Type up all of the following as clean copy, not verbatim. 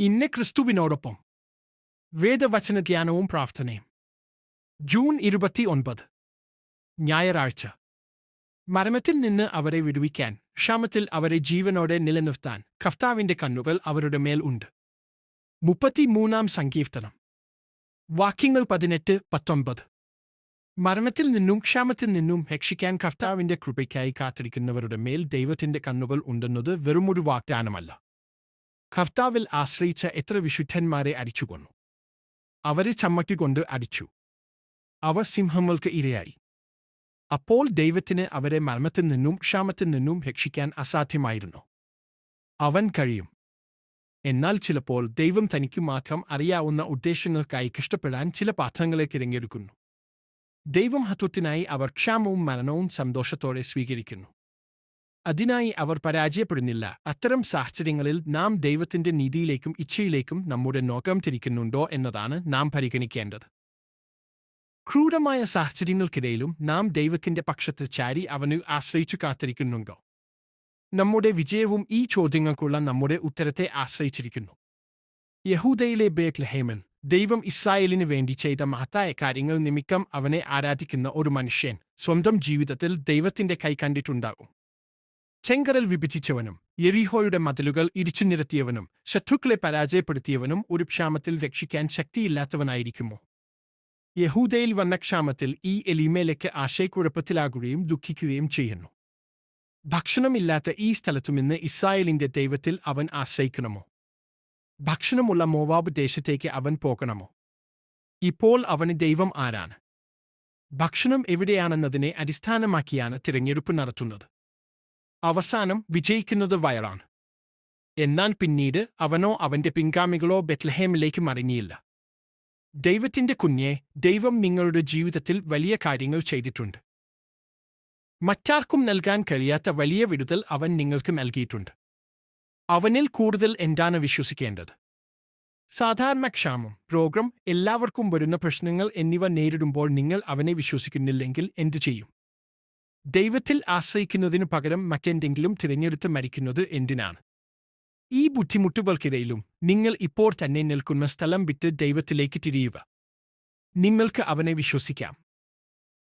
ഇന്ന് ക്രിസ്തുവിനോടൊപ്പം വേദവചന ധ്യാനവും പ്രാർത്ഥനയും. ജൂൺ 29 ഞായറാഴ്ച. മരണത്തിൽ നിന്ന് അവരെ വിടുവിക്കാൻ, ക്ഷാമത്തിൽ അവരെ ജീവനോടെ നിലനിർത്താൻ കർത്താവിന്റെ കണ്ണുകൾ അവരുടെ മേൽ ഉണ്ട്. 33-ാം സങ്കീർത്തനം, വാക്യങ്ങൾ 18-19. മരണത്തിൽ നിന്നും ക്ഷാമത്തിൽ നിന്നും രക്ഷിക്കാൻ കർത്താവിന്റെ കൃപയ്ക്കായി കാത്തിരിക്കുന്നവരുടെ മേൽ ദൈവത്തിന്റെ കണ്ണുകൾ ഉണ്ടെന്നത് വെറുമൊരു വാഗ്ദാനമല്ല. കർത്താവിൽ ആശ്രയിച്ച എത്ര വിശുദ്ധന്മാരെ അടിച്ചുകൊന്നു. അവരെ ചമ്മട്ടികൊണ്ട് അടിച്ചു. അവർ സിംഹങ്ങൾക്ക് ഇരയായി. അപ്പോൾ ദൈവത്തിന് അവരെ മരണത്തിൽ നിന്നും ക്ഷാമത്തിൽ നിന്നും രക്ഷിക്കാൻ അസാധ്യമായിരുന്നു. അവൻ കഴിയും. എന്നാൽ ചിലപ്പോൾ ദൈവം തനിക്ക് മാത്രം അറിയാവുന്ന ഉദ്ദേശങ്ങൾക്കായി കഷ്ടപ്പെടാൻ ചില പാത്രങ്ങളെ തിരഞ്ഞെടുക്കുന്നു. ദൈവമഹത്വത്തിനായി അവർ ക്ഷാമവും മരണവും സന്തോഷത്തോടെ സ്വീകരിക്കുന്നു. അതിനായി അവർ പരാജയപ്പെടുന്നില്ല. അത്തരം സാഹചര്യങ്ങളിൽ നാം ദൈവത്തിന്റെ നീതിയിലേക്കും ഇച്ഛയിലേക്കും നമ്മുടെ നോക്കം തിരിക്കുന്നുണ്ടോ എന്നതാണ് നാം പരിഗണിക്കേണ്ടത്. ക്രൂരമായ സാഹചര്യങ്ങൾക്കിടയിലും നാം ദൈവത്തിന്റെ പക്ഷത്ത് ചാരി അവന് ആശ്രയിച്ചു കാത്തിരിക്കുന്നുണ്ടോ? നമ്മുടെ വിജയവും ഈ ചോദ്യങ്ങൾക്കുള്ള നമ്മുടെ ഉത്തരത്തെ ആശ്രയിച്ചിരിക്കുന്നു. യഹൂദയിലെ ബേത്ലഹേമിൽ ദൈവം ഇസ്രായേലിനു വേണ്ടി ചെയ്ത മഹത്തായ കാര്യങ്ങൾ നിമിത്തം അവനെ ആരാധിക്കുന്ന ഒരു മനുഷ്യൻ സ്വന്തം ജീവിതത്തിൽ ദൈവത്തിന്റെ കൈ കണ്ടിട്ടുണ്ടാകും. ചെങ്കടൽ വിഭജിച്ചവനും യെരിഹോയുടെ മതിലുകൾ ഇടിച്ചു നിരത്തിയവനും ശത്രുക്കളെ പരാജയപ്പെടുത്തിയവനും ഒരു ക്ഷാമത്തിൽ രക്ഷിക്കാൻ ശക്തിയില്ലാത്തവനായിരിക്കുമോ? യഹൂദയിൽ വന്ന ക്ഷാമത്തിൽ ഈ എലീമേലെക്ക് ആശയക്കുഴപ്പത്തിലാകുകയും ദുഃഖിക്കുകയും ചെയ്യുന്നു. ഭക്ഷണമില്ലാത്ത ഈ സ്ഥലത്തുമിന്ന് ഇസ്രായേലിന്റെ ദൈവത്തിൽ അവൻ ആശ്രയിക്കണമോ? ഭക്ഷണമുള്ള മോവാബ് ദേശത്തേക്ക് അവൻ പോകണമോ? ഇപ്പോൾ അവന് ദൈവം ആരാണ്? ഭക്ഷണം എവിടെയാണെന്നതിനെ അടിസ്ഥാനമാക്കിയാണ് തിരഞ്ഞെടുപ്പ് നടത്തുന്നത്. അവസാനം വിജയിക്കുന്നത് വയറാണ്. എന്നാൽ പിന്നീട് അവനോ അവന്റെ പിൻഗാമികളോ ബെത്ലഹേമിലേക്ക് മടങ്ങിയില്ല. ദൈവത്തിന്റെ കുഞ്ഞെ, ദൈവം നിങ്ങളുടെ ജീവിതത്തിൽ വലിയ കാര്യങ്ങൾ ചെയ്തിട്ടുണ്ട്. മറ്റാർക്കും നൽകാൻ കഴിയാത്ത വലിയ വിടുതൽ അവൻ നിങ്ങൾക്ക് നൽകിയിട്ടുണ്ട്. അവനിൽ കൂടുതൽ എന്താണ് വിശ്വസിക്കേണ്ടത്? സാധാരണ ക്ഷാമം, രോഗം, എല്ലാവർക്കും വരുന്ന പ്രശ്നങ്ങൾ എന്നിവ നേരിടുമ്പോൾ നിങ്ങൾ അവനെ വിശ്വസിക്കുന്നില്ലെങ്കിൽ എന്തു ചെയ്യും? ദൈവത്തിൽ ആശ്രയിക്കുന്നതിനു പകരം മറ്റെന്തെങ്കിലും തിരഞ്ഞെടുത്ത് മരിക്കുന്നത് എന്തിനാണ്? ഈ ബുദ്ധിമുട്ടുകൾക്കിടയിലും നിങ്ങൾ ഇപ്പോൾ തന്നെ നിൽക്കുന്ന സ്ഥലം വിട്ട് ദൈവത്തിലേക്ക് തിരിയുക. നിങ്ങൾക്ക് അവനെ വിശ്വസിക്കാം.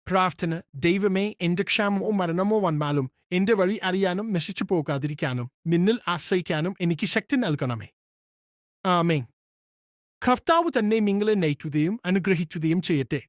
പ്രാർത്ഥന: ദൈവമേ, എന്റെ ക്ഷാമമോ മരണമോ വന്നാലും എന്റെ വഴി അറിയാനും നശിച്ചു പോകാതിരിക്കാനും നിന്നിൽ ആശ്രയിക്കാനും എനിക്ക് ശക്തി നൽകണമേ. ആമേൻ. കർത്താവ് തന്നെ നിങ്ങളെ നയിക്കുകയും അനുഗ്രഹിക്കുകയും ചെയ്യട്ടെ.